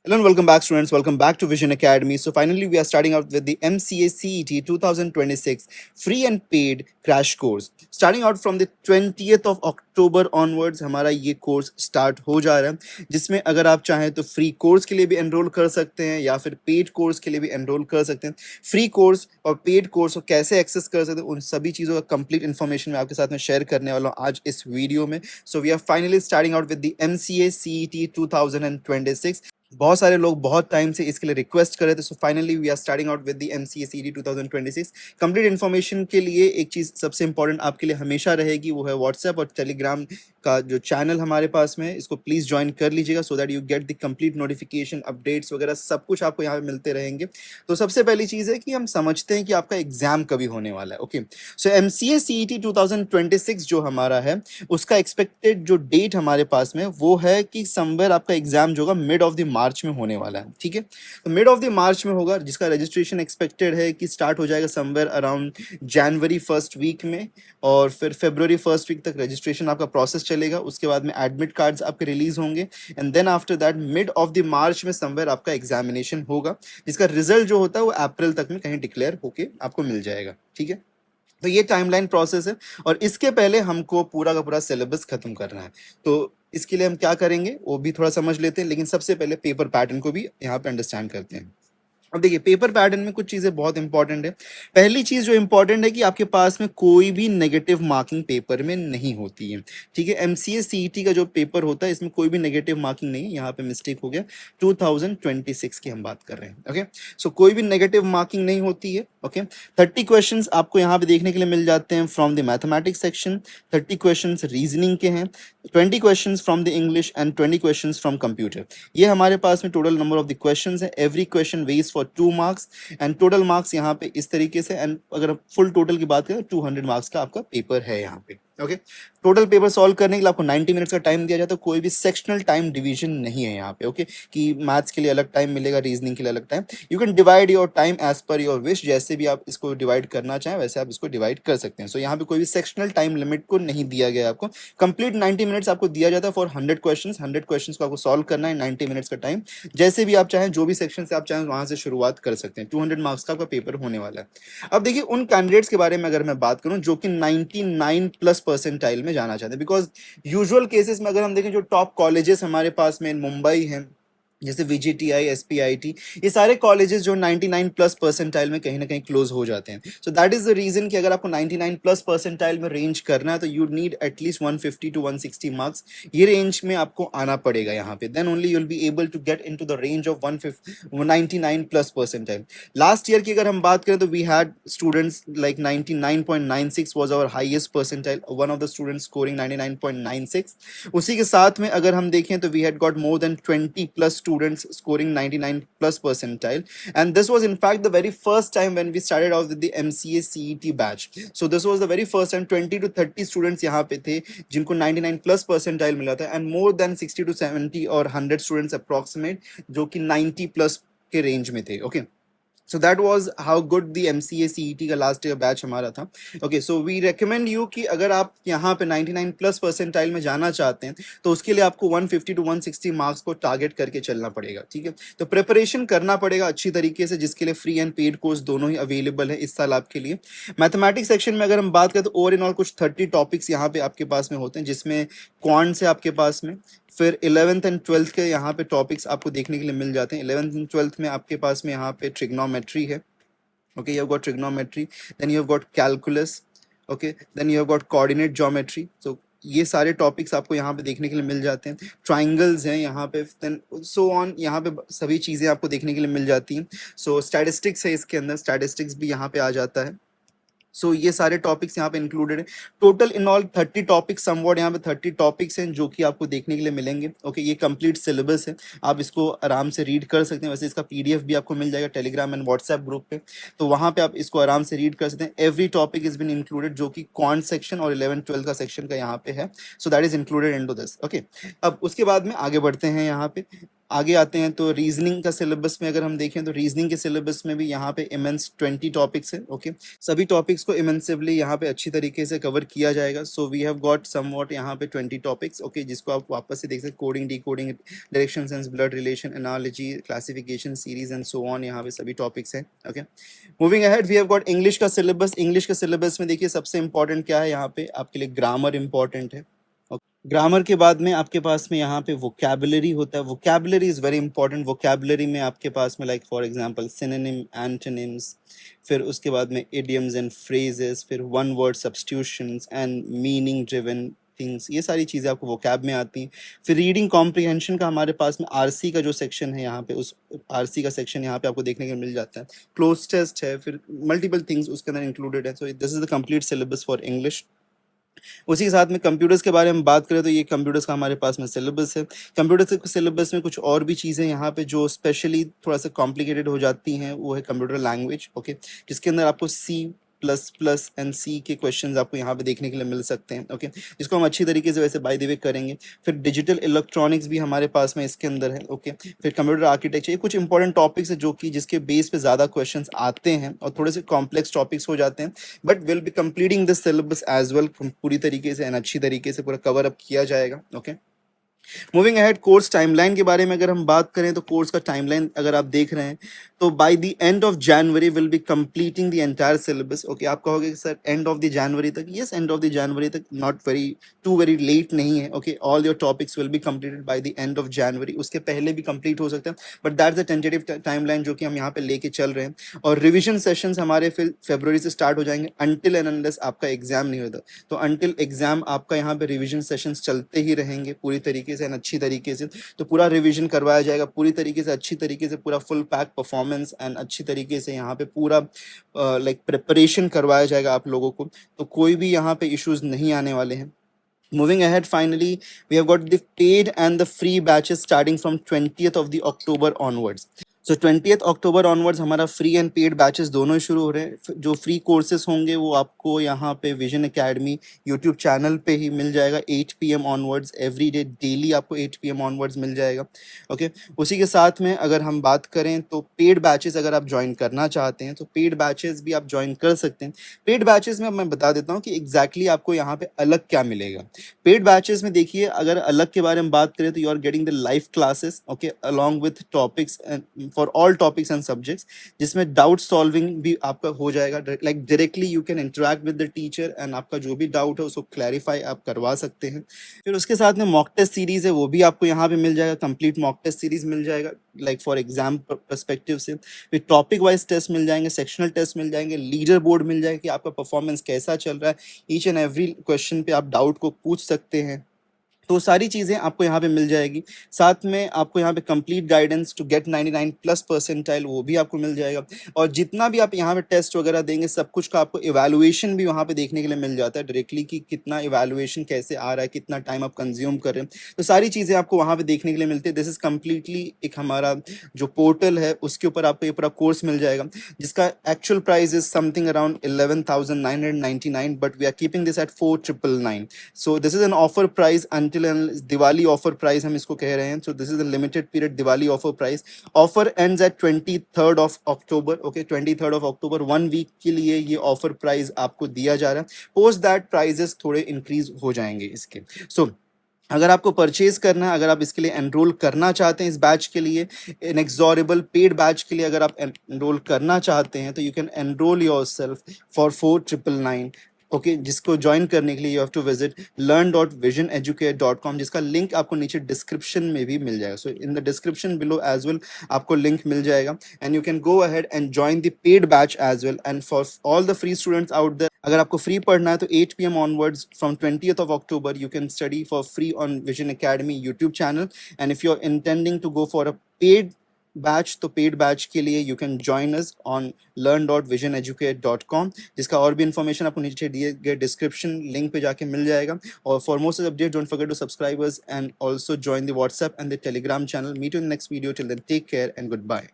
Hello and welcome back, students. Welcome back to Vision Academy. So finally, we are starting out with the MCA CET 2026 free and paid crash course. Starting out from the 20th of October onwards, हमारा ये course start हो जा रहा है, जिसमें अगर आप चाहें तो फ्री कोर्स के लिए भी एनरोल कर सकते हैं या फिर पेड कोर्स के लिए भी एनरोल कर सकते हैं. फ्री कोर्स और पेड कोर्स को कैसे एक्सेस कर सकते हैं, उन सभी चीज़ों का कंप्लीट इन्फॉर्मेशन मैं आपके साथ में शेयर करने वाला हूँ आज इस वीडियो में. So we are finally starting out with the MCA CET 2026. बहुत सारे लोग बहुत टाइम से इसके लिए रिक्वेस्ट कर रहे थे. So finally we are starting out with the MCA CET 2026. Complete information के लिए एक चीज़ सबसे इंपॉर्टेंट आपके लिए हमेशा रहेगी, वो है व्हाट्सएप और टेलीग्राम का जो चैनल हमारे पास में है. इसको प्लीज़ ज्वाइन कर लीजिएगा so that you get the complete notification, updates वगैरह सब कुछ आपको यहाँ पे मिलते रहेंगे. तो सबसे पहली चीज़ है कि हम समझते हैं कि आपका एग्जाम कभी होने वाला है. ओके, सो MCA CET 2026 जो हमारा है, उसका एक्सपेक्टेड जो डेट हमारे पास में वो है कि समवेयर आपका एग्जाम जो होगा मिड ऑफ द मार्च में होने वाला है. ठीक है, तो मिड ऑफ द मार्च में होगा, जिसका रजिस्ट्रेशन एक्सपेक्टेड है कि स्टार्ट हो जाएगा समवेयर अराउंड जनवरी फर्स्ट वीक में, और फिर फरवरी फर्स्ट वीक तक रजिस्ट्रेशन आपका प्रोसेस चलेगा. उसके बाद में एडमिट कार्ड्स आपके रिलीज होंगे and then after that mid of the March में समवेयर आपका एग्जामिनेशन होगा, जिसका रिजल्ट जो होता है वो अप्रैल तक में कहीं डिक्लेयर होके आपको मिल जाएगा. ठीक है, तो ये टाइमलाइन प्रोसेस है और इसके पहले हमको पूरा का पूरा सिलेबस खत्म करना है. तो इसके लिए हम क्या करेंगे वो भी थोड़ा समझ लेते हैं, लेकिन सबसे पहले पेपर पैटर्न को भी यहाँ पे अंडरस्टैंड करते हैं. अब देखिए, पेपर पैटर्न में कुछ चीज़ें बहुत इंपॉर्टेंट है. पहली चीज़ जो इंपॉर्टेंट है कि आपके पास में कोई भी नेगेटिव मार्किंग पेपर में नहीं होती है. ठीक है, MCA CET का जो पेपर होता है इसमें कोई भी नेगेटिव मार्किंग नहीं है. यहाँ पे मिस्टेक हो गया, 2026 की हम बात कर रहे हैं. ओके, सो कोई भी नेगेटिव मार्किंग नहीं होती है. ओके, 30 क्वेश्चंस आपको यहाँ पे देखने के लिए मिल जाते हैं from the mathematics section. 30 questions reasoning के हैं, 20 questions from the English and 20 questions from computer. ये हमारे पास में total number of the questions है. Every question weighs for 2 marks and total marks यहाँ पे इस तरीके से. एंड अगर फुल टोटल की बात करें, 200 मार्क्स का आपका पेपर है यहाँ पे. ओके, टोटल पेपर सॉल्व करने के लिए आपको 90 मिनट्स का टाइम दिया जाता है. कोई भी सेक्शनल टाइम डिवीजन नहीं है यहाँ पे. ओके, कि मैथ्स के लिए अलग टाइम मिलेगा, रीजनिंग के लिए अलग time. You can divide your time as per your wish. जैसे भी आप इसको डिवाइड करना चाहें वैसे आप इसको डिवाइड कर सकते हैं. सो यहाँ पे कोई भी सेक्शनल टाइम लिमिट को नहीं दिया गया आपको. कंप्लीट 90 मिनट्स आपको दिया जाता है फॉर 100 क्वेश्चन. 100 क्वेश्चन को आपको सॉल्व करना है, 90 मिनट्स का टाइम. जैसे भी आप चाहें, जो भी सेक्शन से आप चाहें वहां से शुरुआत कर सकते हैं. 200 मार्क्स का आपका पेपर होने वाला है. अब देखिए, उन कैंडिडेट्स के बारे में अगर मैं बात करूं जो कि 99 प्लस परसेंटाइल में जाना चाहते हैं, बिकॉज यूजुअल केसेस में अगर हम देखें जो टॉप कॉलेजेस हमारे पास में मुंबई हैं, जैसे VGTI, SPIT, ये सारे कॉलेजेस जो 99 प्लस परसेंटाइल में कहीं ना कहीं क्लोज हो जाते हैं. So that is the reason कि अगर आपको 99 प्लस परसेंटाइल में रेंज करना है तो you need at least 150 to 160 marks. ये रेंज में आपको आना पड़ेगा यहाँ पे. Then only you will be able to get into the range of 199 plus percentile. Last year की अगर हम बात करें तो we had students like 99.96 was our highest percentile. One of the students scoring 99.96. उसी के साथ में अगर हम देखें तो we had got more then 20 plus students scoring 99 plus percentile, and this was in fact the very first time when we started out with the MCA CET batch. So this was the very first time 20 to 30 students यहाँ पे थे जिनको 99 plus percentile मिला था, and more than 60 to 70 और 100 students approximate जो कि 90 plus के रेंज में थे. Okay, so that was how good the MCA CET का लास्ट ईयर बैच हमारा था. Okay, so we recommend you कि अगर आप यहाँ पे 99 प्लस परसेंटाइल में जाना चाहते हैं तो उसके लिए आपको 150 टू 160 मार्क्स को टारगेट करके चलना पड़ेगा. ठीक है, तो प्रिपरेशन करना पड़ेगा अच्छी तरीके से, जिसके लिए फ्री एंड पेड कोर्स दोनों ही अवेलेबल है इस साल आपके लिए. मैथमेटिक्स सेक्शन में अगर हम बात करें तो ओवर इन ऑल कुछ 30 टॉपिक्स यहाँ पे आपके पास में होते हैं, जिसमें क्वांट्स है आपके पास में. फिर 11th एंड 12th के यहाँ पे टॉपिक्स आपको देखने के लिए मिल जाते हैं. 11th एंड 12th में आपके पास में यहाँ पे ट्रिग्नोमेट्री है. Okay, you have got trigonometry, then you have got calculus. Okay, then you have got coordinate geometry. So ये सारे टॉपिक्स आपको यहाँ पे देखने के लिए मिल जाते हैं. ट्राइंगल्स हैं यहाँ पे, देन सो ऑन, यहाँ पे सभी चीज़ें आपको देखने के लिए मिल जाती हैं. सो स्टैटिस्टिक्स है इसके अंदर, स्टैटिस्टिक्स भी यहाँ पे आ जाता है. सो ये सारे टॉपिक्स यहाँ पे इंक्लूडेड है. Total in all 30 topics somewhat यहाँ पे 30 टॉपिक्स हैं जो कि आपको देखने के लिए मिलेंगे. ओके, ये कंप्लीट सिलेबस है, आप इसको आराम से रीड कर सकते हैं. वैसे इसका PDF भी आपको मिल जाएगा टेलीग्राम एंड व्हाट्सएप ग्रुप पे, तो वहाँ पे आप इसको आराम से रीड कर सकते हैं. Every topic is been included जो कि क्वांट सेक्शन और 11-12 का सेक्शन का यहाँ पे है. सो that is included into this. Okay, अब उसके बाद में आगे बढ़ते हैं यहाँ पे. आगे आते हैं तो रीजनिंग का सिलेबस में अगर हम देखें तो रीजनिंग के सिलेबस में भी यहाँ पे इमेंस 20 टॉपिक्स है। ओके, सभी टॉपिक्स को इमेंसिवली यहाँ पे अच्छी तरीके से कवर किया जाएगा। So we have got somewhat यहाँ पे 20 टॉपिक्स। ओके, जिसको आप वापस से देख सकते, coding, decoding, direction sense, blood relation, analogy, classification, series and so on, यहाँ पे सभी टॉपिक्स हैं। Okay, moving ahead we have got English का सिलेबस। इंग्लिश के सिलेबस में देखिए सबसे इंपॉर्टेंट क्या है, यहाँ पे आपके लिए ग्रामर इंपॉर्टेंट है। ग्रामर के बाद में आपके पास में यहाँ पे वोकैबुलरी होता है। Vocabulary is very important. Vocabulary में आपके पास में like for example synonym, antonyms, फिर उसके बाद में इडियम्स एंड फ्रेजेस, फिर one word substitutions and meaning driven things, ये सारी चीज़ें आपको वोकैब में आती हैं। फिर रीडिंग कॉम्प्रिहेंशन का हमारे पास में आरसी का जो सेक्शन है यहाँ पे, उस आरसी का सेक्शन यहाँ पे आपको देखने को मिल जाता है। क्लोज टेस्ट है, फिर मल्टीपल थिंग्स उसके अंदर इंक्लूडेड है। सो this is the complete syllabus for English. उसी के साथ में कंप्यूटर्स के बारे में बात करें तो ये कंप्यूटर्स का हमारे पास में सिलेबस है। कंप्यूटर्स के सिलेबस में कुछ और भी चीज़ें यहाँ पे जो स्पेशली थोड़ा सा कॉम्प्लिकेटेड हो जाती हैं, वो है कंप्यूटर लैंग्वेज। ओके, जिसके अंदर आपको सी प्लस प्लस एंड सी के क्वेश्चंस आपको यहाँ पे देखने के लिए मिल सकते हैं। ओके, जिसको हम अच्छी तरीके से वैसे बाय द वे करेंगे। फिर डिजिटल इलेक्ट्रॉनिक्स भी हमारे पास में इसके अंदर है। ओके, फिर कंप्यूटर आर्किटेक्चर, ये कुछ इंपॉर्टेंट टॉपिक्स है जो कि जिसके बेस पे ज़्यादा क्वेश्चंस आते हैं और थोड़े से कॉम्प्लेक्स टॉपिक्स हो जाते हैं, but will be completing this syllabus as well पूरी तरीके से एंड अच्छी तरीके से पूरा कवर अप किया जाएगा। Okay, moving ahead, course timeline के बारे में अगर हम बात करें तो कोर्स का टाइमलाइन अगर आप देख रहे हैं तो by the end of January will be completing the entire syllabus. Okay, आप कहोगे कि sir end of the January तक, yes end of the January तक, नॉट वेरी लेट नहीं है। Okay, all your topics will be completed by the end of January, उसके पहले भी कंप्लीट हो सकता है, but that's the tentative timeline जो कि हम यहाँ पे लेके चल रहे हैं। और रिविजन सेशंस हमारे फिर फरवरी से स्टार्ट हो जाएंगे अनटिल एंड अनलेस आपका एग्जाम नहीं होता। तो अनटिल एग्जाम आपका यहाँ पे रिविजन सेशंस चलते ही रहेंगे पूरी तरीके से एंड अच्छी तरीके से। तो पूरा रिवीजन करवाया जाएगा पूरी तरीके से, अच्छी तरीके से, पूरा फुल पैक परफॉर्मेंस एंड अच्छी तरीके से यहाँ पे पूरा लाइक प्रिपरेशन करवाया जाएगा आप लोगों को। तो कोई भी यहाँ पे इश्यूज नहीं आने वाले हैं। Moving ahead, finally, we have got the paid and the free batches starting from 20th of the October onwards. So 20th October onwards हमारा फ्री एंड पेड बैचेस दोनों ही शुरू हो रहे हैं। जो फ्री कोर्सेज होंगे वो आपको यहाँ पे विजन एकेडमी यूट्यूब चैनल पे ही मिल जाएगा 8 PM onwards every day, daily आपको 8 PM ऑनवर्ड्स मिल जाएगा। ओके, उसी के साथ में अगर हम बात करें तो पेड बैचेस अगर आप ज्वाइन करना चाहते हैं तो पेड बैचेस भी आप ज्वाइन कर सकते हैं। पेड बैचेस में मैं बता देता हूँ कि एग्जैक्टली आपको यहाँ पे अलग क्या मिलेगा। पेड बैचेस में देखिए अगर अलग के बारे में बात करें तो you are getting the live classes, okay, along with topics for all topics and subjects, जिसमें डाउट सॉल्विंग भी आपका हो जाएगा। Like directly you can interact with the teacher and आपका जो भी डाउट है उसको क्लैरिफाई आप करवा सकते हैं। फिर उसके साथ में मॉक टेस्ट सीरीज है वो भी आपको यहाँ पे मिल जाएगा, कंप्लीट मॉक टेस्ट सीरीज मिल जाएगा लाइक फॉर एग्जाम परस्पेक्टिव से। फिर टॉपिक वाइज टेस्ट मिल जाएंगे, सेक्शनल टेस्ट मिल जाएंगे, लीडर बोर्ड मिल जाएगा कि आपका परफॉर्मेंस कैसा चल रहा है, ईच एंड एवरी क्वेश्चन पे आप डाउट को पूछ सकते हैं। तो सारी चीज़ें आपको यहाँ पे मिल जाएगी। साथ में आपको यहाँ पे complete guidance to get 99 plus percentile वो भी आपको मिल जाएगा। और जितना भी आप यहाँ पे टेस्ट वगैरह देंगे सब कुछ का आपको इवैल्यूएशन भी वहाँ पे देखने के लिए मिल जाता है डायरेक्टली कि कितना इवैल्यूएशन कैसे आ रहा है, कितना टाइम आप कंज्यूम कर रहे हैं। तो सारी चीज़ें आपको वहाँ पे देखने के लिए मिलती है। दिस इज़ कम्प्लीटली एक हमारा जो पोर्टल है उसके ऊपर आपको ये पूरा कोर्स मिल जाएगा, जिसका actual price is something around 11,999, but we are keeping this at 4,999। So this is an offer price until Diwali offer price हम इसको कह रहे हैं। So this is a limited period Diwali offer price. Offer ends at 23rd of October. Okay, 23rd of October 1 week के लिए ये offer price आपको दिया जा रहा है। पोस्ट दैट प्राइजेस थोड़े इंक्रीज हो जाएंगे इसके। सो अगर आपको परचेज करना है, अगर आप इसके लिए एनरोल करना चाहते हैं इस बैच के लिए, इनएक्सॉरेबल पेड बैच के लिए अगर आप एनरोल करना चाहते हैं तो you can enrol your self for 4,999। Okay, जिसको ज्वाइन करने के लिए you have to visit learn.visioneducate.com, जिसका लिंक आपको नीचे डिस्क्रिप्शन में भी मिल जाएगा। So in the description below as well आपको लिंक मिल जाएगा and you can go ahead and join the paid batch as well. And for all the free students out there, अगर आपको फ्री पढ़ना है तो 8 PM onwards from 20th of October you can study for free on Vision Academy YouTube channel. And if you're intending to go for a paid batch तो paid batch के लिए you can join us on learn.visioneducate.com, जिसका और भी information आपको नीचे दिए गए डिस्क्रिप्शन लिंक पे जाके मिल जाएगा। और for most update don't forget to subscribe us and also join the WhatsApp and the Telegram channel. Meet you in next video, till then take care and good bye.